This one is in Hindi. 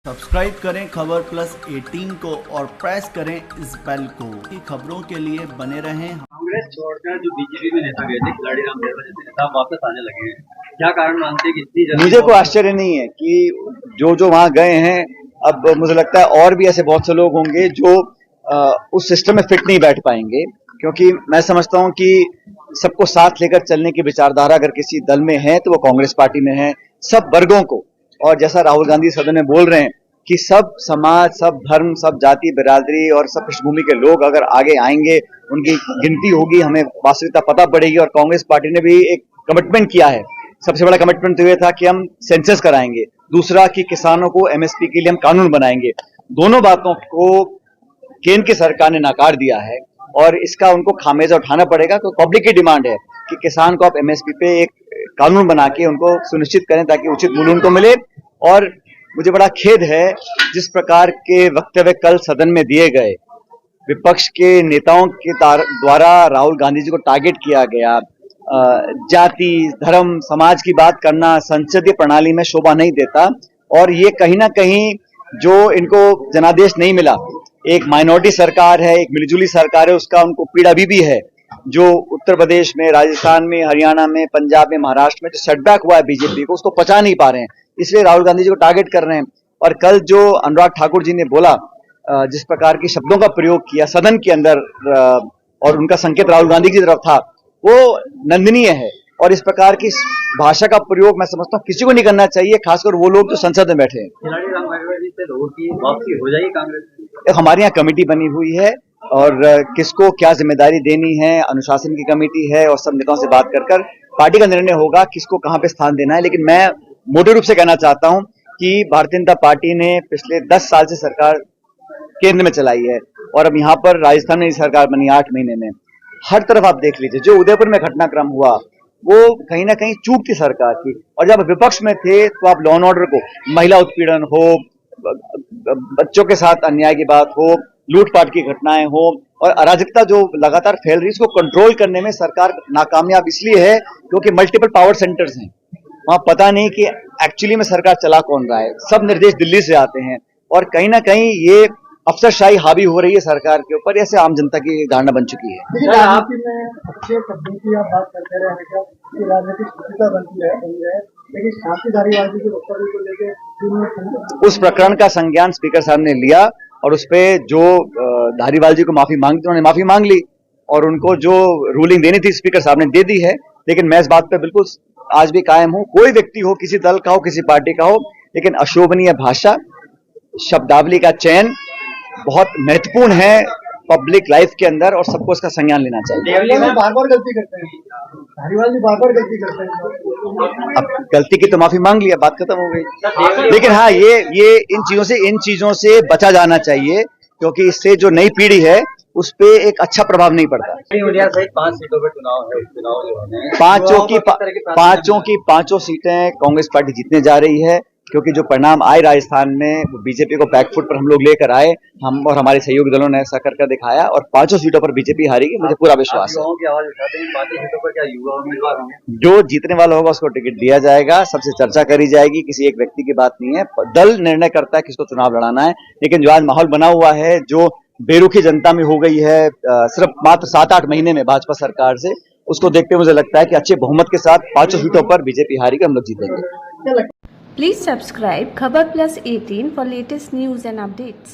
सब्सक्राइब करें खबर प्लस 18 को और प्रेस करें इस बेल को। खबरों के लिए बने रहें। कांग्रेस छोड़कर जो बीजेपी में नेता गए थे खिलाड़ी राम नेता वापस आने लगे हैं, क्या कारण मानते हैं कि इतनी जल्दी? मुझे कोई आश्चर्य नहीं है कि जो वहां गए हैं, अब मुझे लगता है और भी ऐसे बहुत से लोग होंगे जो उस सिस्टम में फिट नहीं बैठ पाएंगे, क्योंकि मैं समझता हूं कि सबको साथ लेकर चलने की विचारधारा अगर किसी दल में है तो वो कांग्रेस पार्टी में है। सब वर्गों को, और जैसा राहुल गांधी सदन में बोल रहे हैं कि सब समाज, सब धर्म, सब जाति बिरादरी और सब पृष्ठभूमि के लोग अगर आगे आएंगे, उनकी गिनती होगी, हमें वास्तविकता पता पड़ेगी। और कांग्रेस पार्टी ने भी एक कमिटमेंट किया है। सबसे बड़ा कमिटमेंट तो यह था कि हम सेंसस कराएंगे, दूसरा कि किसानों को एमएसपी के लिए हम कानून बनाएंगे। दोनों बातों को केंद्र की सरकार ने नकार दिया है और इसका उनको खामियाजा उठाना पड़ेगा। तो पब्लिक की डिमांड है कि किसान को आप एमएसपी पे एक कानून बना के उनको सुनिश्चित करें ताकि उचित मूल्य उनको मिले। और मुझे बड़ा खेद है जिस प्रकार के वक्तव्य कल सदन में दिए गए, विपक्ष के नेताओं के द्वारा राहुल गांधी जी को टारगेट किया गया। जाति, धर्म, समाज की बात करना संसदीय प्रणाली में शोभा नहीं देता। और ये कहीं ना कहीं जो इनको जनादेश नहीं मिला, एक माइनॉरिटी सरकार है, एक मिलीजुली सरकार है, उसका उनको पीड़ा अभी भी है। जो उत्तर प्रदेश में, राजस्थान में, हरियाणा में, पंजाब में, महाराष्ट्र में जो सेटबैक हुआ है बीजेपी को, उसको पचा नहीं पा रहे हैं, इसलिए राहुल गांधी जी को टारगेट कर रहे हैं। और कल जो अनुराग ठाकुर जी ने बोला, जिस प्रकार के शब्दों का प्रयोग किया सदन के अंदर, और उनका संकेत राहुल गांधी की तरफ था, वो निंदनीय है। और इस प्रकार की भाषा का प्रयोग मैं समझता हूँ किसी को नहीं करना चाहिए, खासकर वो लोग जो संसद में बैठे हैं। खिलाड़ी राम से लोगों की वापसी हो जाएगी कांग्रेस? हमारे यहाँ कमेटी बनी हुई है और किसको क्या जिम्मेदारी देनी है, अनुशासन की कमेटी है और सब नेताओं से बात कर कर पार्टी का निर्णय होगा किसको कहां पे स्थान देना है। लेकिन मैं मोटे रूप से कहना चाहता हूं कि भारतीय जनता पार्टी ने पिछले 10 साल से सरकार केंद्र में चलाई है और अब यहाँ पर राजस्थान में सरकार बनी 8 महीने में। हर तरफ आप देख लीजिए, जो उदयपुर में घटनाक्रम हुआ वो कहीं ना कहीं चूक थी सरकार की। और जब विपक्ष में थे तो आप लॉ एंड ऑर्डर को, महिला उत्पीड़न हो, बच्चों के साथ अन्याय की बात हो, लूटपाट की घटनाएं हो और अराजकता जो लगातार फैल रही है, इसको कंट्रोल करने में सरकार नाकामयाब इसलिए है क्योंकि मल्टीपल पावर सेंटर्स हैं। वहां पता नहीं कि एक्चुअली में सरकार चला कौन रहा है। सब निर्देश दिल्ली से आते हैं और कहीं ना कहीं ये अफसरशाही हावी हो रही है सरकार के ऊपर। ऐसे आम जनता की धारणा बन चुकी है। लेकिन राजनीति में अच्छे शब्दों की आप बात करते रहे हमेशा कि राजनीतिक स्थिरता बनती है, लेकिन शांति धारीवाल जी के वक्तव्य को लेकर उस प्रकरण का संज्ञान स्पीकर साहब ने लिया और उस पे जो धारीवाल जी को माफी मांगती उन्होंने माफी मांग ली और उनको जो रूलिंग देनी थी स्पीकर साहब ने दे दी है। लेकिन मैं इस बात पे बिल्कुल आज भी कायम हूं, कोई व्यक्ति हो, किसी दल का हो, किसी पार्टी का हो, लेकिन अशोभनीय भाषा, शब्दावली का चयन बहुत महत्वपूर्ण है पब्लिक लाइफ के अंदर और सबको इसका संज्ञान लेना चाहिए। बार बार गलती करते हैं, धारीवाल जी बार बार गलती करते हैं। अब गलती की तो माफी मांग लिया, बात खत्म हो गई। लेकिन हाँ, ये इन चीजों से बचा जाना चाहिए क्योंकि इससे जो नई पीढ़ी है उस पे एक अच्छा प्रभाव नहीं पड़ता। सहित 5 सीटों पर चुनाव है, चुनाव जो है पांचों सीटें कांग्रेस पार्टी जीतने जा रही है क्योंकि जो परिणाम आए राजस्थान में, बीजेपी को बैकफुट पर हम लोग लेकर आए, हम और हमारे सहयोगी दलों ने ऐसा कर दिखाया और 5 सीटों पर बीजेपी हारेगी, मुझे पूरा विश्वास है। युवाओं की आवाज उठाते हैं, 5 सीटों पर क्या युवा उम्मीदवार होंगे? जो जीतने वाला होगा उसको टिकट दिया जाएगा, सबसे चर्चा करी जाएगी, किसी एक व्यक्ति की बात नहीं है। दल निर्णय करता है किसको चुनाव लड़ाना है। लेकिन जो आज माहौल बना हुआ है, जो बेरुखी जनता में हो गई है सिर्फ मात्र 7-8 महीने में भाजपा सरकार से, उसको देखते मुझे लगता है कि अच्छे बहुमत के साथ 5 सीटों पर बीजेपी हारेगी, हम लोग जीतेंगे। Please subscribe Khabar Plus 18 for latest news and updates.